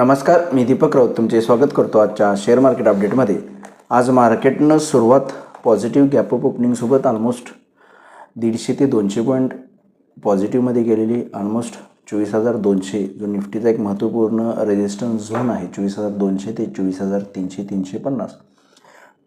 नमस्कार, मी दीपक राऊत तुमचे स्वागत करतो आजच्या शेअर मार्केट अपडेटमध्ये। आज मार्केटनं सुरुवात पॉझिटिव्ह गॅप अप ओपनिंगसोबत ऑलमोस्ट 150 ते 200 पॉईंट पॉझिटिव्हमध्ये गेलेली। ऑलमोस्ट 24,200 जो निफ्टीचा एक महत्त्वपूर्ण रेजिस्टन्स झोन आहे 24,200 ते 24,300 350,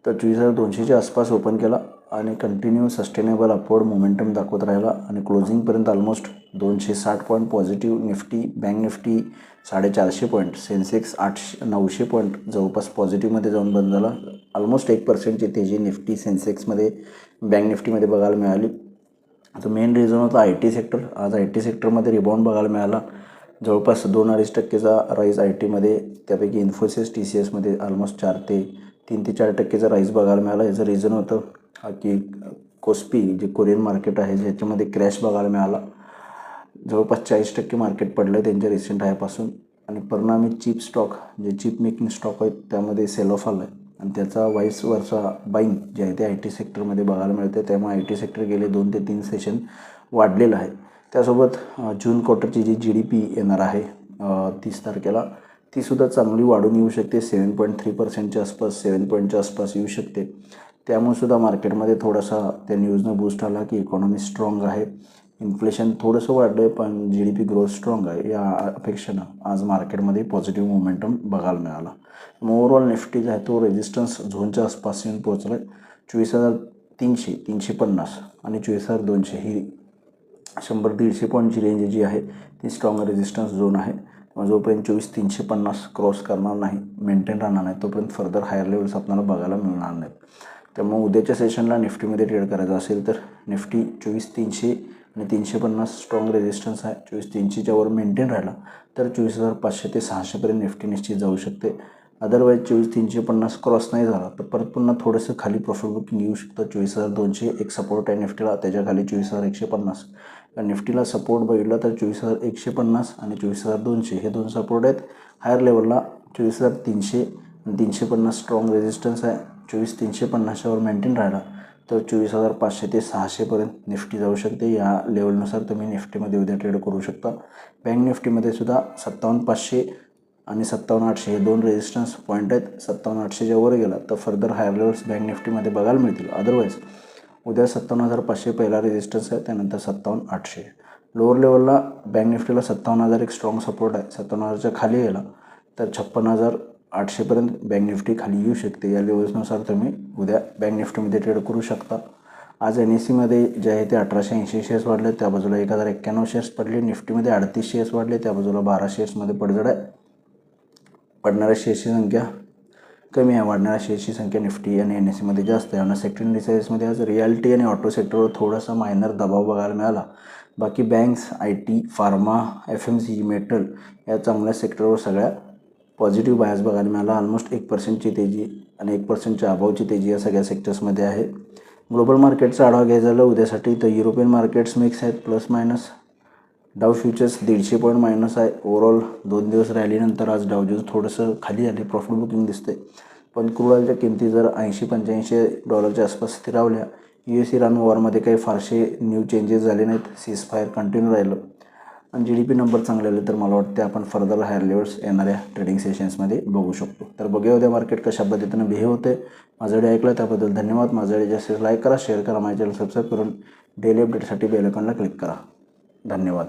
तर 24,200च्या आसपास ओपन केला आणि कंटिन्यू सस्टेनेबल अपवर्ड मोमेंटम दाखवत राहिला आणि क्लोजिंगपर्यंत almost 260 point positive. Nifty bank Nifty 450 point, Sensex 900 point जवळपास पॉझिटिव्हमध्ये जाऊन बंद झाला। ऑलमोस्ट 1% तेजी निफ्टी सेन्सेक्समध्ये बँक निफ्टीमध्ये बघायला मिळाली। तर मेन रिझन होता आय टी सेक्टर। आज आय टी सेक्टरमध्ये रिबाउंड बघायला मिळाला, जवळपास 2-2.5%चा राईज आय टीमध्ये, त्यापैकी इन्फोसिस टी सी एसमध्ये ऑलमोस्ट 3 ते 4%चा राईज बघायला मिळाला। याचं रिझन होतं की कोस्पी जे कोरियन मार्केट आहे ज्याच्यामध्ये क्रॅश बघायला मिळाला, जवळपास 40% मार्केट पडलं आहे त्यांच्या रिसेंट हायपासून आणि परिणामी चिप स्टॉक जे चिप मेकिंग स्टॉक आहेत त्यामध्ये सेल ऑफ आला आहे आणि त्याचा वाईस वर्सा बाईंग जे आहे ते आय टी सेक्टरमध्ये बघायला मिळते। त्यामुळे आय टी सेक्टर गेले 2 ते 3 सेशन वाढलेलं आहे। त्यासोबत जून क्वार्टरची जी GDP येणार आहे 30 तारखेला तीसुद्धा चांगली वाढून येऊ शकते, 7.3%च्या आसपास 7 आसपास येऊ शकते। त्यामुळे सुद्धा मार्केटमध्ये थोडासा त्या न्यूजनं बूस्ट आला की इकॉनॉमी स्ट्रॉंग आहे, इन्फ्लेशन थोडंसं वाढलं आहे पण GDP ग्रोथ स्ट्रॉंग आहे। या अपेक्षेनं आज मार्केटमध्ये पॉझिटिव्ह मोमेंटम बघायला मिळाला। ओव्हरऑल निफ्टी जो आहे तो रेजिस्टन्स झोनच्या आसपास येऊन पोहोचला आहे। 24,300 350 आणि 24,200 ही 100-150 पॉईंटची रेंज जी आहे ती स्ट्रॉंग रेजिस्टन्स झोन आहे। जोपर्यंत 24,350 क्रॉस करणार नाही, मेंटेन राहणार नाही, तोपर्यंत फर्दर हायर लेवल्स आपल्याला बघायला मिळणार नाहीत। त्यामुळे उद्याच्या सेशनला निफ्टीमध्ये ट्रेड करायचं असेल तर निफ्टी 24,300 आणि 350 स्ट्रॉंग रेजिस्टन्स आहे। 24,300च्या वर मेंटेन राहिला तर 24,500 ते 600पर्यंत निफ्टी निश्चित जाऊ शकते। अदरवाईज 24,350 क्रॉस नाही झाला तर परत पुन्हा थोडंसं खाली प्रॉफिट बुकिंग येऊ शकतं। 24,200 एक सपोर्ट आहे निफ्टीला, त्याच्या खाली 24,150। निफ्टीला सपोर्ट बघितला तर 24,150 आणि 24,200 हे 2 सपोर्ट आहेत। हायर लेवलला 24,300 आणि 350 स्ट्रॉंग रेजिस्टन्स आहे। 24,350च्या वर मेंटेन राहिला तर 24,500 ते 600पर्यंत निफ्टी जाऊ शकते। या लेवलनुसार तुम्ही निफ्टीमध्ये उद्या ट्रेड करू शकता। बँक निफ्टीमध्ये सुद्धा 57,500 आणि 57,800 हे 2 रेजिस्टन्स पॉईंट आहेत। 57,800च्या वर गेला तर फर्दर हायर लेवल्स बँक निफ्टीमध्ये बघायला मिळतील। अदरवाईज उद्या 57,500 पहिला रेजिस्टन्स आहे, त्यानंतर 57,800। लोअर लेवलला बँक निफ्टीला 57,000 एक स्ट्रॉंग सपोर्ट आहे। 57,000च्या खाली गेला तर 56,800पर्यंत बँक निफ्टी खाली येऊ शकते। या लेवल्सनुसार तुम्ही उद्या बँक निफ्टीमध्ये ट्रेड करू शकता। आज NSEमध्ये जे आहे ते 1,880 शेअर्स वाढले, त्या बाजूला 1,091 शेअर्स पडले। निफ्टीमध्ये 38 शेअर्स वाढले, त्या बाजूला 12 शेअर्समध्ये पडझड आहे। पडणाऱ्या शेअर्सची संख्या कमी आहे, वाढणाऱ्या शेअर्सची संख्या निफ्टी आणि NSEमध्ये जास्त आहे। आणि सेक्टर इंडिसेसमध्ये आज रियालिटी आणि ऑटो सेक्टरवर थोडासा मायनर दबाव बघायला मिळाला। बाकी banks, IT, pharma, FMCG, metal या चांगल्या सेक्टरवर सगळ्या पॉझिटिव्ह बायस बघायला मिळाला। ऑलमोस्ट 1%ची तेजी आणि 1%च्या अबावची तेजी या सगळ्या सेक्टर्समध्ये आहे। ग्लोबल मार्केटचा आढावा घ्यायचा झाला उद्यासाठी तर युरोपियन मार्केट्स मिक्स आहेत, प्लस मायनस। डाव फ्युचर्स 150 पॉईंट मायनस आहे। ओव्हरऑल 2 दिवस रॅलीनंतर आज डाव जोन्स थोडंसं खाली आले, प्रॉफिट बुकिंग दिसते। पण क्रूड ऑइलच्या किमती जर $80-85 आसपास स्थिरावल्या, US इराण वॉरमध्ये काही फारसे न्यू चेंजेस झाले नाहीत, सीजफायर कंटिन्यू राहिलं आणि GDP नंबर चांगले आले तर मला वाटते आपण फर्दर हायर लेवल्स येणाऱ्या ट्रेडिंग सेशन्समध्ये बघू शकतो। तर बघूया उद्या मार्केट कशा पद्धतीनं बिहेव होते। माझा व्हिडिओ ऐकला त्याबद्दल धन्यवाद। माझा व्हिडिओ जास्तीत लाईक करा, शेअर करा, माझ्या चॅनल सबस्क्राईब करून डेली अपडेटसाठी बेल आयकॉनला क्लिक करा। धन्यवाद।